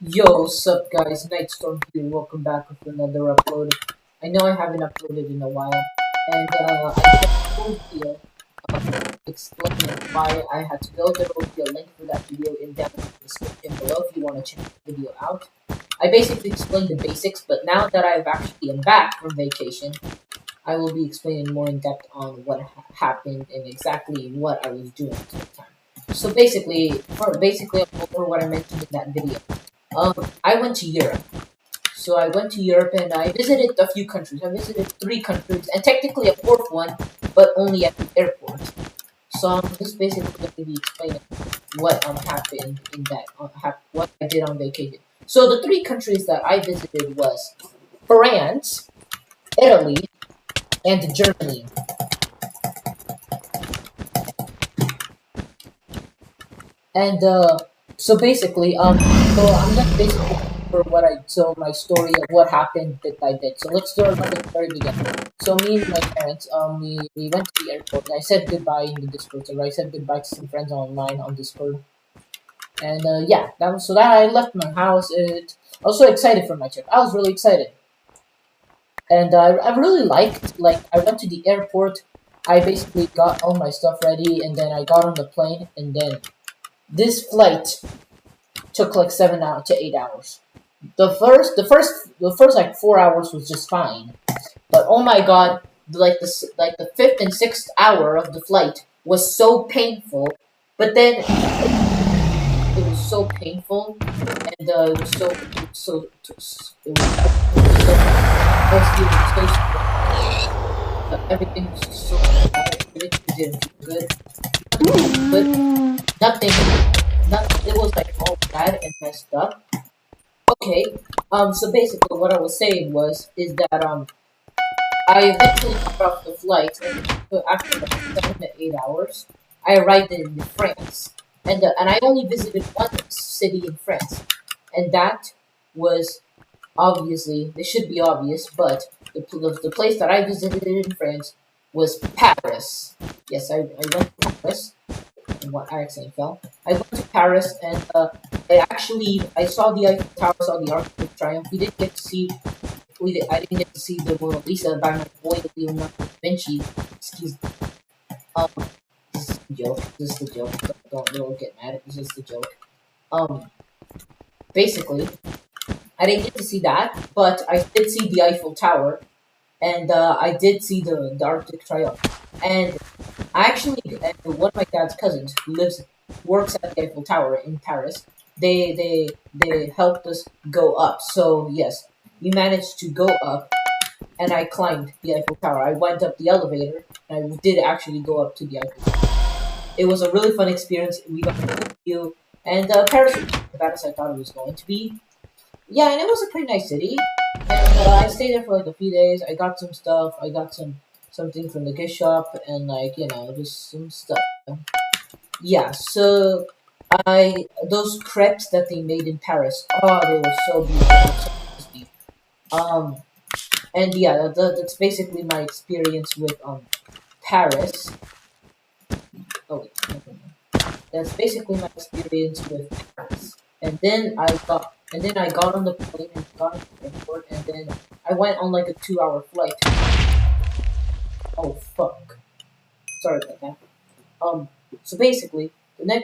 Yo, sup guys, Nightstorm here, welcome back with another upload. I know I haven't uploaded in a while, and I did a full video explaining why I had to go. There will be a link for that video in down in the description below if you want to check the video out. I basically explained the basics, but now that I've actually am back from vacation, I will be explaining more in depth on what happened and exactly what I was doing at the time. So basically, for what I mentioned in that video. I went to Europe. So I went to Europe and I visited a few countries. I visited 3 countries and technically a fourth one, but only at the airport. So I'm just basically going to be explaining what happened in that what I did on vacation. So the 3 countries that I visited was France, Italy, and Germany. And so basically, so I'm gonna basically for what I so my story of what happened that I did. So let's start from the very beginning. So me and my parents, we went to the airport. And I said goodbye in the Discord. So I said goodbye to some friends online on Discord. And yeah, that was so that I left my house. I was so excited for my trip. I was really excited, and I really like I went to the airport. I basically got all my stuff ready, and then I got on the plane, and then this flight took like 7 to 8 hours. The first like 4 hours was just fine, but oh my god, like the fifth and sixth hour of the flight was so painful. But then it was so painful, and it was everything was so bad. Everything didn't feel good. But nothing, it was like all bad and messed up. Okay, so basically what I was saying is that I eventually got off the flight, and after like 7 to 8 hours, I arrived in France, and I only visited one city in France, and that was obviously this should be obvious, but the place that I visited in France was Paris. Yes, I went to Paris. And what accent fell? I went to Paris and I saw the Eiffel Tower, saw the Arc of Triumph. I didn't get to see the Mona Lisa by my boy Leonardo da Vinci. Excuse me. Um, this is the joke. This is the joke. Don't get mad. This is the joke. Um, basically, I didn't get to see that, but I did see the Eiffel Tower, and I did see the Arctic Triumph. And one of my dad's cousins who works at the Eiffel Tower in Paris, they helped us go up. So yes, we managed to go up, and I climbed the Eiffel Tower. I went up the elevator, and I did actually go up to the Eiffel Tower. It was a really fun experience. We got a good view, and Paris was not as bad as I thought it was going to be. Yeah, and it was a pretty nice city. And I stayed there for like a few days. I got some stuff. I got something from the gift shop, and like just some stuff. Yeah, so those crepes that they made in Paris. Oh, they were so beautiful. So tasty. Um, and yeah, that's basically my experience with Paris. Oh wait, never mind. That's basically my experience with Paris. And then I got on the plane and got to the airport, and then I went on like a 2-hour flight. Oh fuck! Sorry about that. Um. So basically, then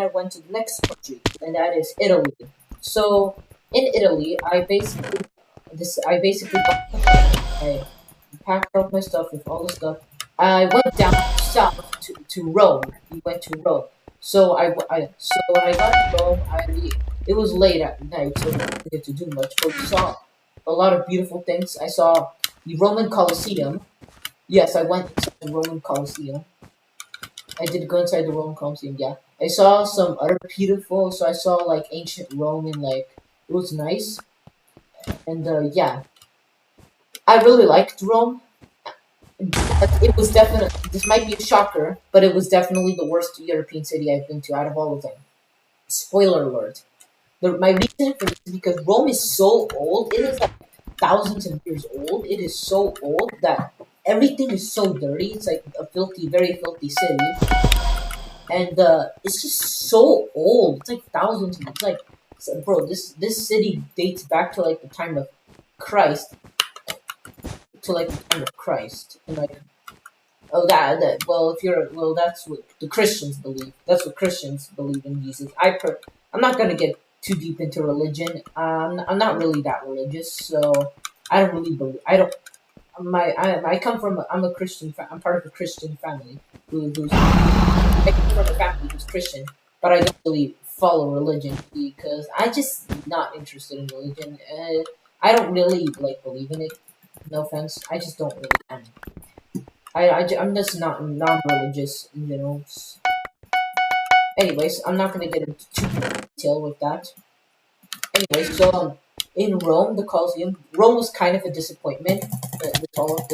I went to the next country, and that is Italy. So in Italy, I basically I packed up my stuff with all the stuff. I went down south to Rome. We went to Rome. So when I got to Rome, it was late at night, so I didn't get to do much. But we saw a lot of beautiful things. I saw the Roman Colosseum. Yes, I went inside the Roman Colosseum. I did go inside the Roman Colosseum. Yeah, I saw some other beautiful. So I saw like ancient Rome, and like it was nice. And yeah, I really liked Rome. But it was definitely, this might be a shocker, but it was definitely the worst European city I've been to out of all of them. Spoiler alert. My reason for this is because Rome is so old. It is like thousands of years old. It is so old that everything is so dirty. It's like a very filthy city. And it's just so old. It's like thousands. It's like So, bro, this city dates back to like the time of Christ, to like the time of Christ, and like oh that well if you're well that's what the Christians believe. That's what Christians believe in Jesus. I'm not gonna get too deep into religion. I'm not really that religious, so I don't really believe. I don't. I come from. I'm a Christian. I'm part of a Christian family who's. I come from a family who's Christian, but I don't really follow religion because I just not interested in religion. I don't really like believe in it. No offense. I just don't really. I'm just not non-religious in general. Anyways, I'm not gonna get into too much detail with that. Anyways, so in Rome, the Colosseum, Rome was kind of a disappointment with all of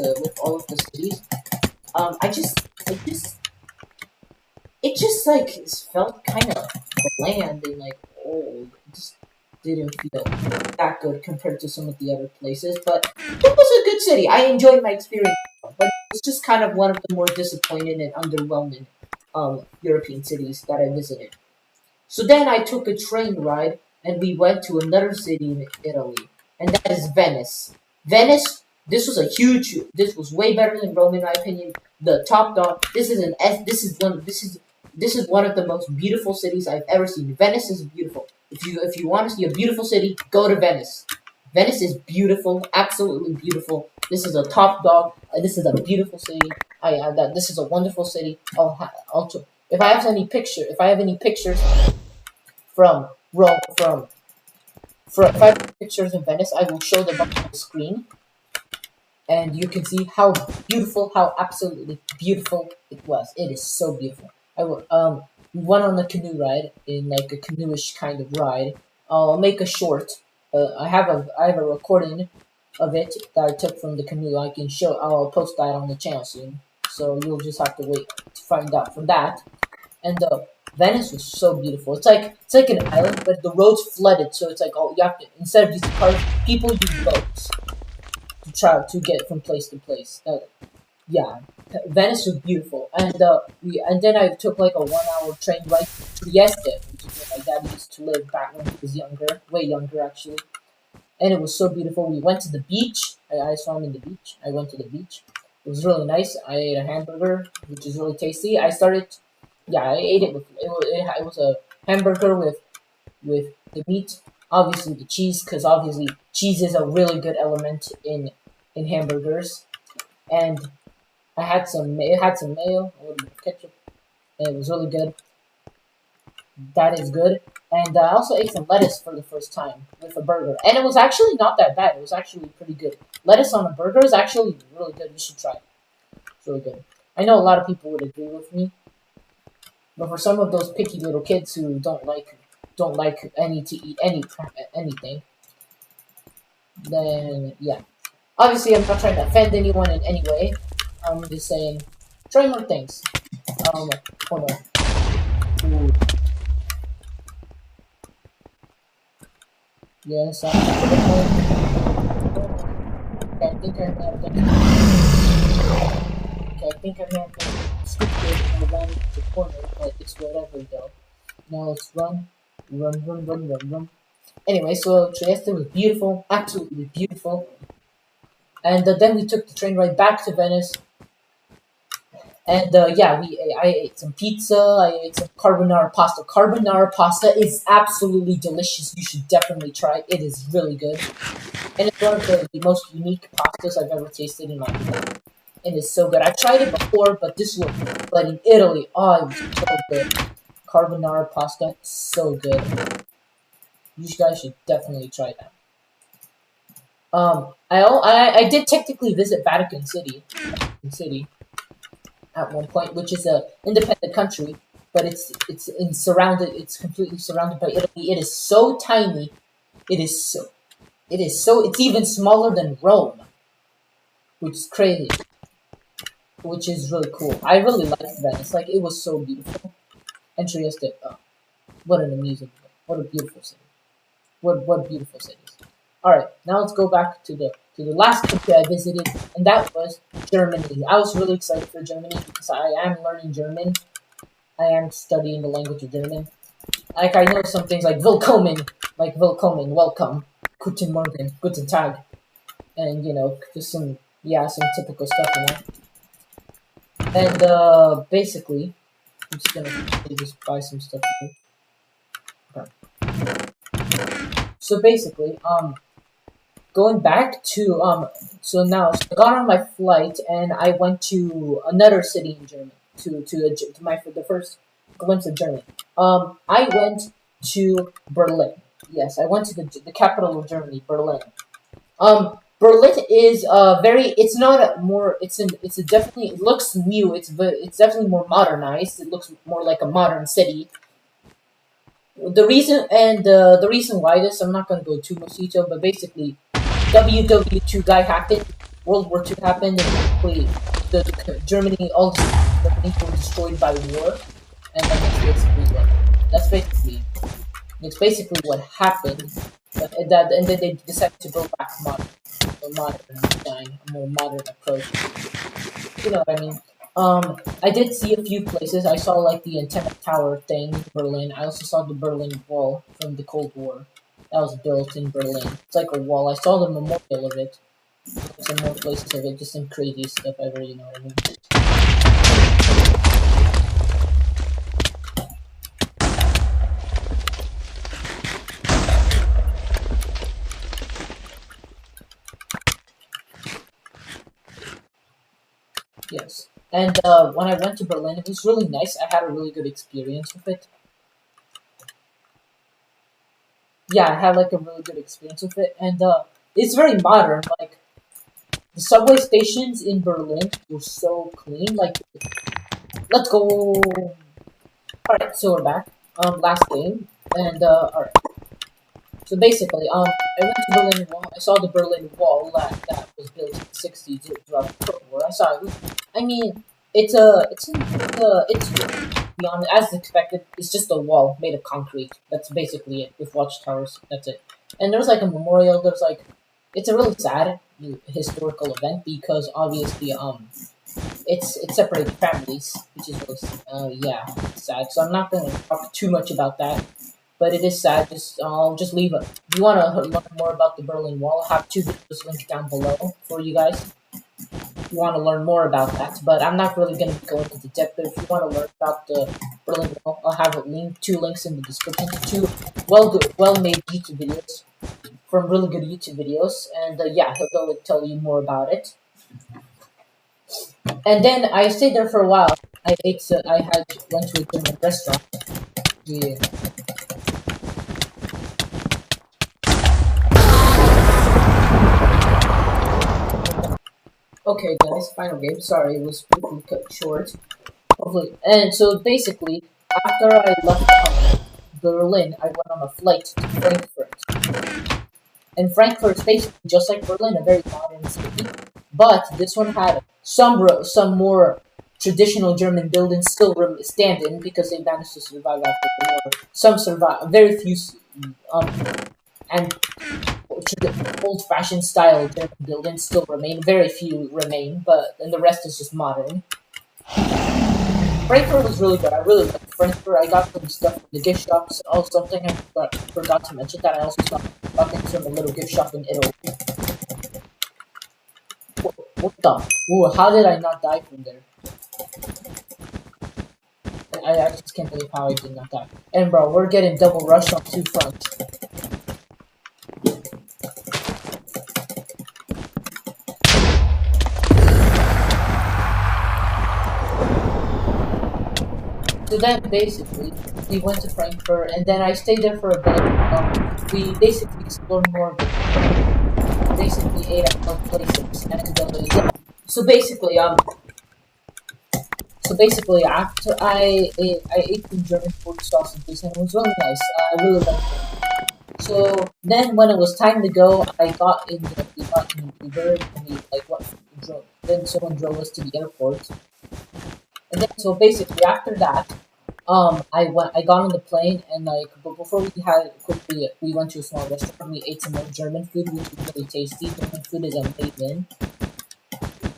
the cities. It just like felt kind of bland and like old. It just didn't feel that good compared to some of the other places. But it was a good city. I enjoyed my experience, but it was just kind of one of the more disappointing and underwhelming European cities that I visited. So then I took a train ride and we went to another city in Italy, and that is Venice. Venice, this was way better than Rome in my opinion. The top dog. This is one of the most beautiful cities I've ever seen. Venice is beautiful. If you want to see a beautiful city, go to Venice. Venice is beautiful, absolutely beautiful. This is a top dog. This is a beautiful city. This is a wonderful city. Also, if I have any pictures from Rome, if I have pictures in Venice, I will show them up on the screen, and you can see how beautiful, how absolutely beautiful it was. It is so beautiful. We went on a canoe ride in like a canoeish kind of ride. I'll make a short. I have a recording of it that I took from the canoe. I'll post that on the channel soon. So you'll just have to wait to find out from that. And Venice was so beautiful. It's like an island, but the roads flooded, so it's like you have to, instead of using cars, people use boats to try to get from place to place. Yeah, Venice was beautiful, and then I took like a 1 hour train ride to Trieste, which is where my dad used to live back when he was younger, way younger actually. And it was so beautiful. We went to the beach. I swam in the beach. I went to the beach. It was really nice. I ate a hamburger, which is really tasty. I ate it with it was a hamburger with the meat, obviously the cheese, because obviously cheese is a really good element in hamburgers, and it had some mayo, a little bit of ketchup, and it was really good. That is good. And I also ate some lettuce for the first time with a burger, and it was actually not that bad. It was actually pretty good. Lettuce on a burger is actually really good. You should try it. It's really good. I know a lot of people would agree with me, but for some of those picky little kids who don't like to eat anything, then yeah. Obviously, I'm not trying to offend anyone in any way. I'm just saying, try more things. Hold on. Ooh. Yes, okay, I think I may have done. Okay, I think I may have done stupid and ran into the corner, but it's whatever though. Now let's run. Anyway, so Trieste was beautiful, absolutely beautiful. And then we took the train ride back to Venice. And I ate some pizza. I ate some carbonara pasta. Carbonara pasta is absolutely delicious. You should definitely try it. It is really good, and it's one of the most unique pastas I've ever tasted in my life. It is so good. I've tried it before, but in Italy, it was so good. Carbonara pasta, so good. You guys should definitely try that. I did technically visit Vatican City at one point, which is a independent country, but it's completely surrounded by Italy. It is so tiny. It's even smaller than Rome, which is crazy, which is really cool. I really liked Venice. Like, it was so beautiful. And Trieste, what an amazing, what a beautiful city. What beautiful cities. Alright, now let's go back to the last country I visited, and that was Germany. I was really excited for Germany because I am learning German. I am studying the language of German. Like, I know some things like Willkommen like willkommen, welcome, guten Morgen, guten Tag, and just some typical stuff, And basically, I'm just gonna just buy some stuff here. Okay. So basically, going back to so now I got on my flight and I went to another city in Germany to my for the first glimpse of Germany. I went to Berlin. Yes, I went to the capital of Germany, Berlin. Berlin is very. It's not a more. It's a definitely. It looks new. It's definitely more modernized. It looks more like a modern city. The reason why this, I'm not going to go too much detail, but basically, WW2 guy happened, World War II happened, and basically Germany, all the Germany were destroyed by war, and that's basically what happened. And then they decided to go back a modern design, a more modern approach. You know what I mean? I did see a few places. I saw like the antenna tower thing in Berlin. I also saw the Berlin Wall from the Cold War. That was built in Berlin. It's like a wall. I saw the memorial of it. Some more places of it, just some crazy stuff ever, you know what I mean? Yes. And when I went to Berlin, it was really nice. I had a really good experience with it. Yeah, I had like a really good experience with it, and it's very modern. Like the subway stations in Berlin were so clean. Like, let's go. All right, so we're back. Last game, and all right. So basically, I went to Berlin Wall. I saw the Berlin Wall that was built in the '60s throughout the Cold War. I saw it. I mean, it's to be honest, as expected. It's just a wall made of concrete. That's basically it. With watchtowers, that's it. And there's like a memorial. There's like, it's a really sad historical event because obviously it's separated families, which is really yeah, sad. So I'm not gonna talk too much about that, but it is sad. I'll just leave it. If you want to learn more about the Berlin Wall, I have two videos linked down below for you guys. If you want to learn more about that, but I'm not really going to go into the depth. But if you want to learn about the Berlin Wall, I'll have two links in the description. Two well-made YouTube videos from really good YouTube videos, and yeah, they'll tell you more about it. And then I stayed there for a while. I went to a German restaurant. Yeah. Okay, guys, final game. Sorry, it was briefly cut short. Hopefully, and so basically, after I left Berlin, I went on a flight to Frankfurt. And Frankfurt is basically just like Berlin, a very modern city. But this one had some more traditional German buildings still standing because they managed to survive after the war. Some survive, very few, and old-fashioned style German buildings still remain. Very few remain, but and the rest is just modern. Frankfurt was really good. I really liked Frankfurt. I got some stuff from the gift shops. Oh, something I forgot to mention that I also got things from a little gift shop in Italy. What the? Ooh, how did I not die from there? I just can't believe how I did not die. And bro, we're getting double rushed on two fronts. So then, basically, we went to Frankfurt, and then I stayed there for a bit. We basically explored more of it. Basically, ate at more places, and yeah. So basically, after I ate some German pork sausages, and it was really nice. I really liked it. So then, when it was time to go, we got in an Uber, and then someone drove us to the airport. And then, so basically, after that, I got on the plane, and like, but before we went to a small restaurant. We ate some more German food, which was really tasty. German food is amazing.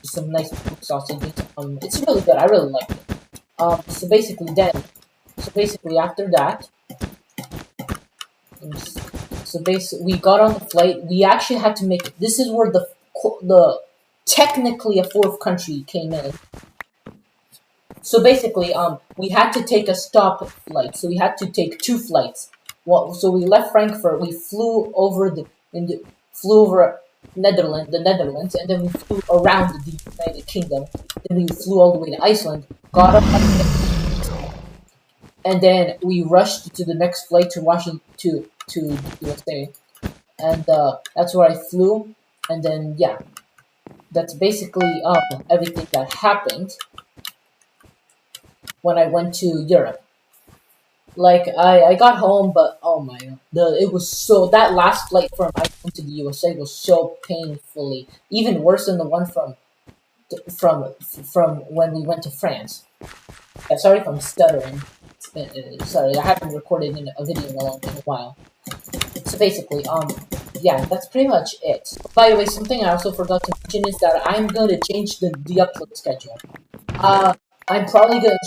Some nice sausages. It's really good. I really like it. So basically, after that, So basically, we got on the flight. We actually had to make. This is where the technically a fourth country came in. So basically, we had to take a stop flight. So we had to take two flights. Well, so we left Frankfurt. We flew over flew over the Netherlands, and then we flew around the United Kingdom. Then we flew all the way to Iceland. Got up, and then we rushed to the next flight to Washington to the USA, and that's where I flew. And then yeah, that's basically everything that happened when I went to Europe. Like I got home, but oh my god, it was so that last flight from Iceland to the USA was so painfully even worse than the one from from when we went to France. Yeah, sorry if I'm stuttering. Sorry, I haven't recorded in a video in a while. So basically, yeah, that's pretty much it. By the way, something I also forgot to mention is that I'm gonna change the upload schedule. I'm probably gonna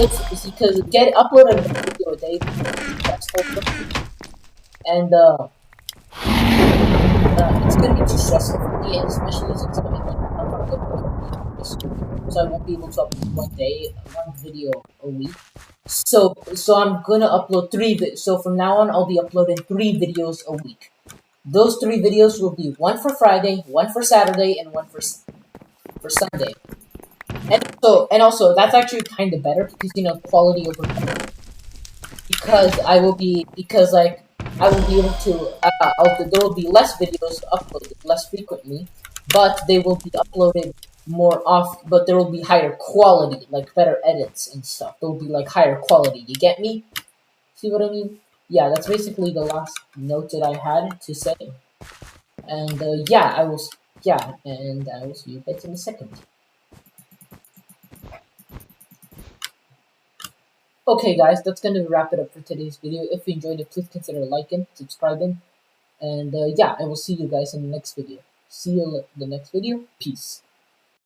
it's because get uploaded a video a day, and it's gonna be too stressful for me, and especially since I'm not going to school, so I won't be able to upload one video a week. So I'm gonna upload so from now on I'll be uploading 3 videos a week. Those 3 videos will be one for Friday, one for Saturday, and one for Sunday. And also that's actually kind of better because quality over quantity. Because like I will be able to there will be less videos uploaded less frequently, but they will be uploaded more off. But there will be higher quality, like better edits and stuff. There will be like higher quality. You get me? See what I mean? Yeah, that's basically the last note that I had to say. And yeah, I will see you guys in a second. Okay guys, that's gonna wrap it up for today's video. If you enjoyed it, please consider liking, subscribing, and yeah, I will see you guys in the next video. See you in the next video. Peace.